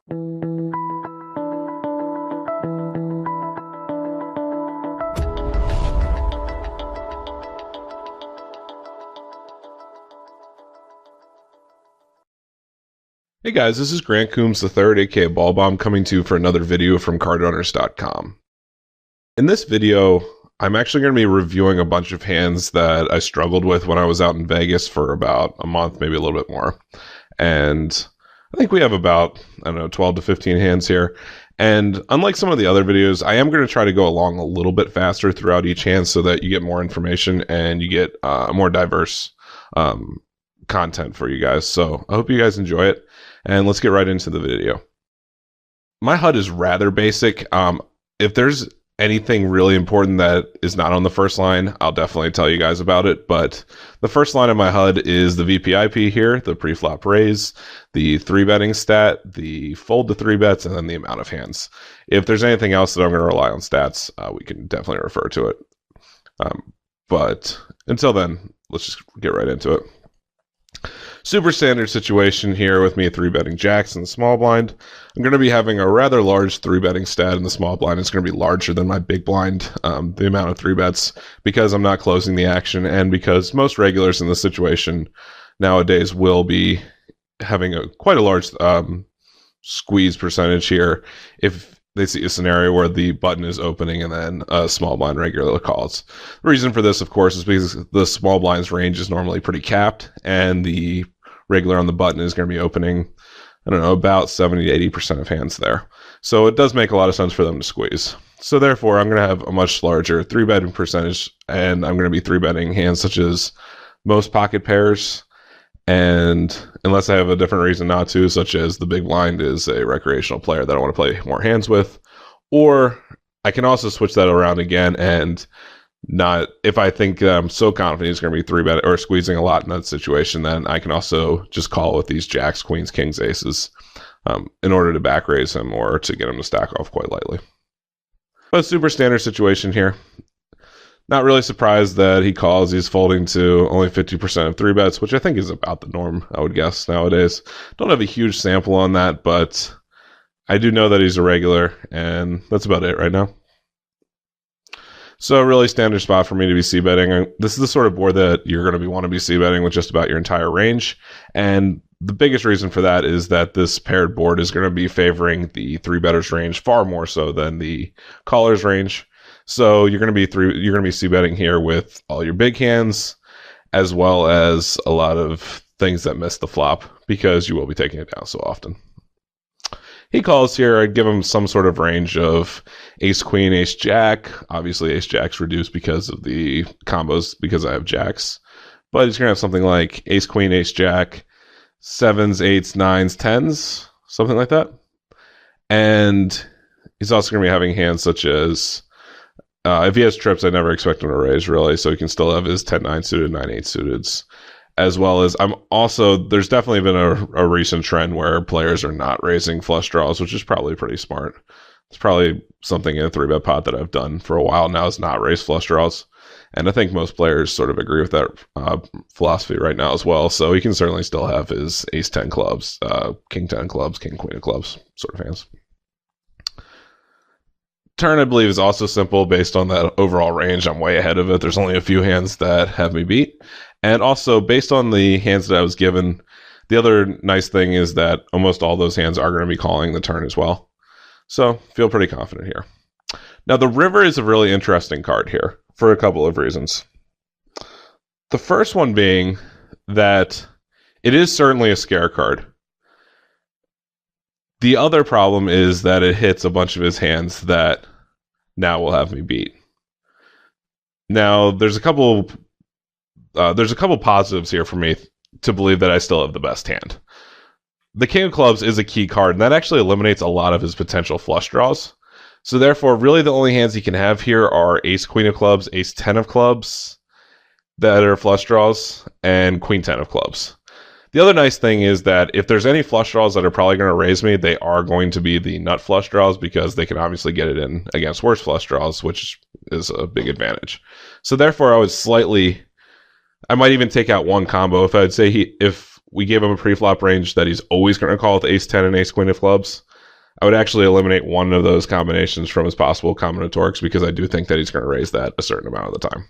Hey guys, this is Grant Coombs III, aka Balbomb, coming to you for another video from CardRunners.com. In this video, I'm actually going to be reviewing a bunch of hands that I struggled with when I was out in Vegas for about a month, maybe a little bit more. And I think we have about, 12 to 15 hands here. And unlike some of the other videos, I am going to try to go along a little bit faster throughout each hand so that you get more information and you get more diverse content for you guys. So I hope you guys enjoy it. And let's get right into the video. My HUD is rather basic. If there's anything really important that is not on the first line, I'll definitely tell you guys about it. But the first line of my HUD is the VPIP here, the pre-flop raise, the 3-betting stat, the fold to 3-bets, and then the amount of hands. If there's anything else that I'm going to rely on stats, we can definitely refer to it. But until then, let's just get right into it. Super standard situation here with me 3-betting jacks in the small blind. I'm going to be having a rather large 3-betting stat in the small blind. It's going to be larger than my big blind, the amount of 3-bets, because I'm not closing the action and because most regulars in this situation nowadays will be having quite a large squeeze percentage here if they see a scenario where the button is opening and then a small blind regular calls. The reason for this, of course, is because the small blind's range is normally pretty capped and the regular on the button is going to be opening, about 70 to 80% of hands there. So it does make a lot of sense for them to squeeze. So therefore, I'm going to have a much larger 3-betting percentage, and I'm going to be 3-betting hands such as most pocket pairs, and unless I have a different reason not to, such as the big blind is a recreational player that I want to play more hands with, or I can also switch that around again and not, if I think I'm so confident he's going to be 3-bet or squeezing a lot in that situation, then I can also just call with these jacks, queens, kings, aces in order to back raise him or to get him to stack off quite lightly. But super standard situation here. Not really surprised that he calls. He's folding to only 50% of 3-bets, which I think is about the norm, I would guess, nowadays. Don't have a huge sample on that, but I do know that he's a regular, and that's about it right now. So a really standard spot for me to be c-betting. This is the sort of board that you're going to want to be c-betting with just about your entire range. And the biggest reason for that is that this paired board is going to be favoring the 3-betters range far more so than the callers range. So you're going to be c-betting here with all your big hands, as well as a lot of things that miss the flop because you will be taking it down so often. He calls here. I'd give him some sort of range of ace queen, ace jack. Obviously, ace jack's reduced because of the combos because I have jacks. But he's going to have something like ace queen, ace jack, 7s, 8s, 9s, 10s, something like that. And he's also going to be having hands such as, if he has trips, I never expect him to raise, really. So he can still have his 10-9 suited, 9-8 suiteds. As well as there's definitely been a recent trend where players are not raising flush draws, which is probably pretty smart. It's probably something in a 3-bet pot that I've done for a while now is not raise flush draws. And I think most players sort of agree with that philosophy right now as well. So he can certainly still have his ace 10 clubs, king 10 clubs, king queen of clubs sort of hands. Turn, I believe, is also simple based on that overall range. I'm way ahead of it. There's only a few hands that have me beat. And also, based on the hands that I was given, the other nice thing is that almost all those hands are going to be calling the turn as well. So, feel pretty confident here. Now, the river is a really interesting card here for a couple of reasons. The first one being that it is certainly a scare card. The other problem is that it hits a bunch of his hands that now will have me beat. Now, there's a couple positives here for me to believe that I still have the best hand. The king of clubs is a key card, and that actually eliminates a lot of his potential flush draws. So therefore, really the only hands he can have here are ace queen of clubs, ace 10 of clubs that are flush draws, and queen 10 of clubs. The other nice thing is that if there's any flush draws that are probably going to raise me, they are going to be the nut flush draws because they can obviously get it in against worse flush draws, which is a big advantage. So therefore, I might even take out one combo. If I'd say if we gave him a pre-flop range that he's always going to call with ace 10 and ace queen of clubs, I would actually eliminate one of those combinations from his possible combinatorics because I do think that he's going to raise that a certain amount of the time.